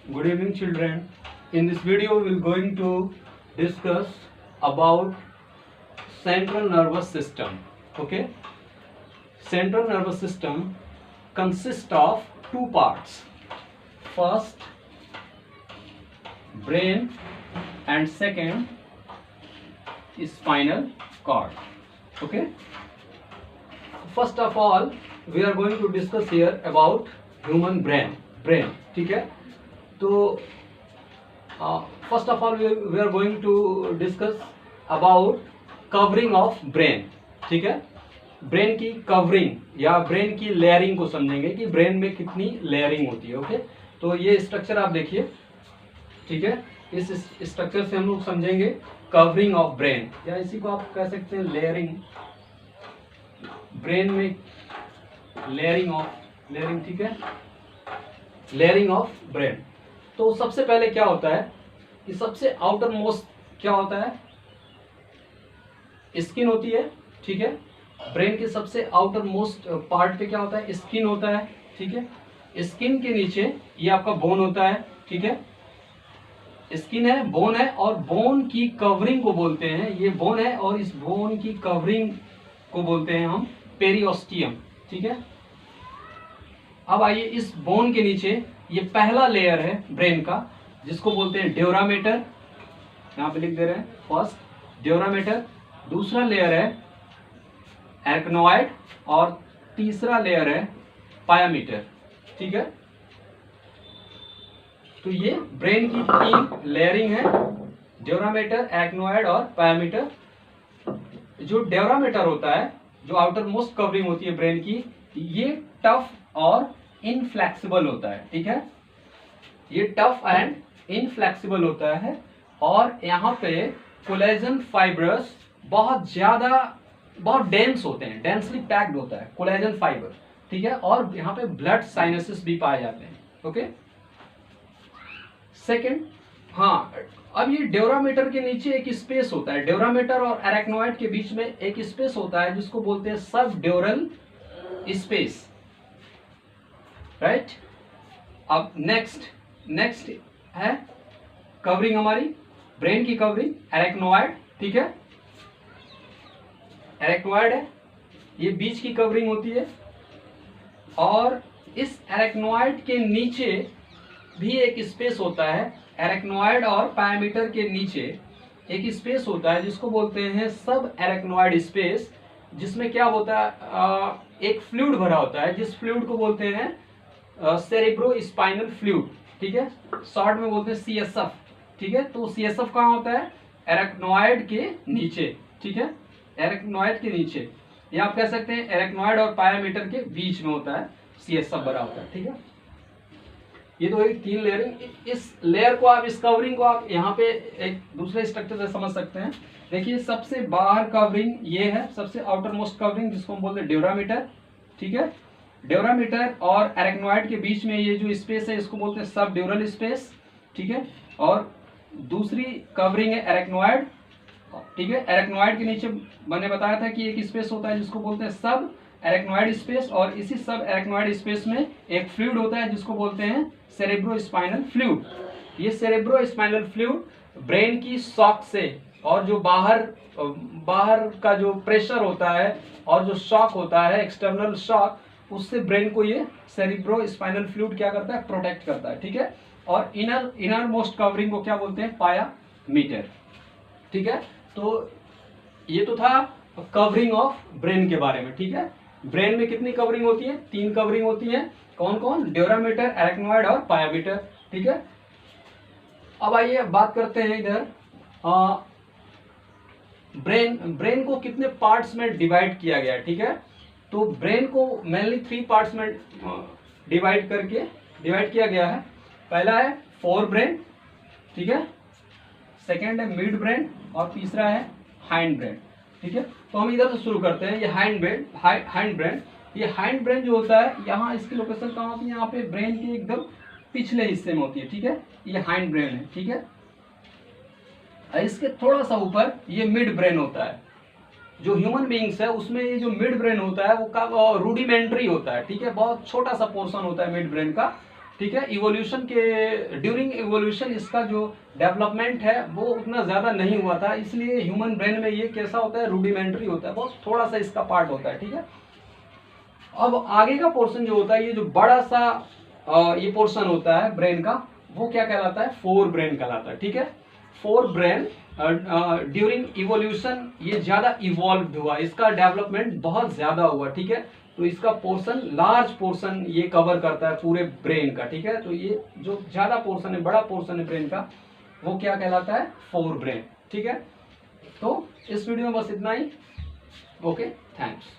Good evening, children. In this video, we are going to discuss about central nervous system. Okay. Central nervous system consists of two parts. First, brain, and second, spinal cord. Okay. First of all, we are going to discuss here about human brain. ठीक है. तो first of all we are going to discuss about covering of brain. ठीक है. Brain की covering या brain की layering को समझेंगे कि ब्रेन में कितनी लेयरिंग होती है. ओके. तो ये स्ट्रक्चर आप देखिए. ठीक है. इस स्ट्रक्चर से हम लोग समझेंगे कवरिंग ऑफ ब्रेन, या इसी को आप कह सकते हैं लेयरिंग. ब्रेन में लेयरिंग. ठीक है. Layering of brain. तो सबसे पहले क्या होता है कि सबसे आउटर मोस्ट क्या होता है, स्किन होती है. ठीक है. ब्रेन के सबसे आउटर मोस्ट पार्ट पे क्या होता है, स्किन होता है. ठीक है. स्किन के नीचे ये आपका बोन होता है. ठीक है. स्किन है, बोन है, और बोन की कवरिंग को बोलते हैं, ये बोन है और इस बोन की कवरिंग को बोलते हैं हम पेरिओस्टियम. ठीक है. अब आइए, इस बोन के नीचे ये पहला लेयर है ब्रेन का, जिसको बोलते हैं ड्यूरामेटर. यहां पे लिख दे रहे हैं फर्स्ट ड्यूरामेटर. दूसरा लेयर है एर्कनोइड और तीसरा लेयर है पायामीटर. ठीक है. तो ये ब्रेन की तीन लेयरिंग है, ड्यूरामेटर, एर्कनोइड और पायामीटर. जो ड्यूरामेटर होता है, जो आउटर मोस्ट कवरिंग होती है ब्रेन की, ये टफ और इनफ्लेक्सिबल होता है. ठीक है. ये टफ एंड इनफ्लेक्सिबल होता है, और यहाँ पे कोलेजन फाइब्रस बहुत डेंस होते हैं, डेंसली पैक्ड होता है कोलेजन फाइबर. ठीक है. और यहाँ पे ब्लड साइनसेस भी पाए जाते हैं. ओके. सेकेंड, हाँ, अब ये ड्यूरामेटर के नीचे एक स्पेस होता है. ड्यूरामेटर और एरेक्नोइड के बीच में एक स्पेस होता है जिसको बोलते हैं सब ड्यूरल स्पेस. राइट. अब नेक्स्ट है कवरिंग, हमारी ब्रेन की कवरिंग एरेक्नोइड. ठीक है. एरेक्नोइड है, ये बीच की कवरिंग होती है, और इस एरेक्नोइड के नीचे भी एक स्पेस होता है. एरेक्नोइड और पायामीटर के नीचे एक स्पेस होता है जिसको बोलते हैं सब एरेक्नोइड स्पेस, जिसमें क्या होता है, एक फ्लूइड भरा होता है, जिस फ्लूइड को बोलते हैं सेरेब्रो स्पाइनल फ्लूइड. ठीक है. शॉर्ट में बोलते हैं CSF. ठीक है. तो CSF कहाँ होता है, एरेक्नोइड के नीचे. ठीक है. एरेक्नोइड के नीचे, या आप कह सकते हैं एरेक्नोइड और पायामीटर के बीच में होता है CSF भरा होता है. ठीक है. ये तो एक तीन लेयरिंग. इस लेयर को आप, इस कवरिंग को आप यहाँ पे एक दूसरे स्ट्रक्चर से समझ सकते हैं. देखिए, सबसे बाहर कवरिंग ये है, सबसे आउटर मोस्ट कवरिंग, जिसको हम बोलते हैं ड्यूरामीटर. ठीक है. ड्यूरामीटर और एरेक्नोइड के बीच में ये जो स्पेस है, इसको बोलते हैं सब ड्यूरल स्पेस. ठीक है. और दूसरी कवरिंग है एरेक्नोइड. ठीक है. एरेक्नोइड के नीचे मैंने बताया था कि एक स्पेस होता है जिसको बोलते हैं सब एरेक्नोइड स्पेस, और इसी सब एरेक्नोइड स्पेस में एक फ्लूइड होता है जिसको बोलते हैं सेरेब्रो स्पाइनल फ्लूइड. ये सेरेब्रो स्पाइनल फ्लूइड ब्रेन की शॉक से, और जो बाहर का जो प्रेशर होता है और जो शॉक होता है, एक्सटर्नल शॉक, उससे ब्रेन को ये सेरेब्रो स्पाइनल फ्लूइड क्या करता है, प्रोटेक्ट करता है. ठीक है. और इनर मोस्ट कवरिंग को क्या बोलते हैं, पायामीटर. ठीक है. तो ये तो था कवरिंग ऑफ ब्रेन के बारे में. ठीक है. ब्रेन में कितनी कवरिंग होती है, तीन कवरिंग होती है. कौन कौन, ड्यूरामीटर, एरेक्नोइड और पायामीटर. ठीक है. अब आइए बात करते हैं इधर ब्रेन को कितने पार्ट्स में डिवाइड किया गया है. ठीक है. तो ब्रेन को मेनली 3 पार्ट्स में डिवाइड किया गया है. पहला है फोर ब्रेन. ठीक है. सेकेंड है मिड ब्रेन, और तीसरा है हाइंड ब्रेन. ठीक है. तो हम इधर से शुरू करते हैं. ये हाइंड ब्रेन. ये हाइंड ब्रेन जो होता है, यहाँ इसकी लोकेशन कहाँ होती है, यहाँ पे ब्रेन के एकदम पिछले हिस्से में होती है. ठीक है. ये हाइंड ब्रेन है. ठीक है. इसके थोड़ा सा ऊपर ये मिड ब्रेन होता है. जो ह्यूमन बीइंग्स है उसमें ये जो मिड ब्रेन होता है वो रूडिमेंट्री होता है, ठीक है, बहुत छोटा सा पोर्शन होता है मिड ब्रेन का, ठीक है। इवोल्यूशन के ड्यूरिंग इवोल्यूशन इसका जो डेवलपमेंट है वो उतना ज़्यादा नहीं हुआ था, इसलिए ह्यूमन ब्रेन में ये कैसा होता है, रूडिमेंट्री होता है, बहुत थोड़ा सा इसका पार्ट होता है, ठीक है। अब आगे का पोर्शन जो होता है, ये जो बड़ा सा ये पोर्शन होता है ब्रेन का, वो क्या कहलाता है, फोर ब्रेन कहलाता है, ठीक है। फोर ब्रेन ड्यूरिंग इवोल्यूशन ये ज्यादा इवॉल्व हुआ, इसका डेवलपमेंट बहुत ज्यादा हुआ, ठीक है। तो इसका पोर्शन, लार्ज पोर्शन ये कवर करता है पूरे ब्रेन का, ठीक है। तो ये जो ज्यादा पोर्शन है, बड़ा पोर्शन है ब्रेन का, वो क्या कहलाता है, फोर ब्रेन, ठीक है। तो इस वीडियो में बस इतना ही। Okay, thanks.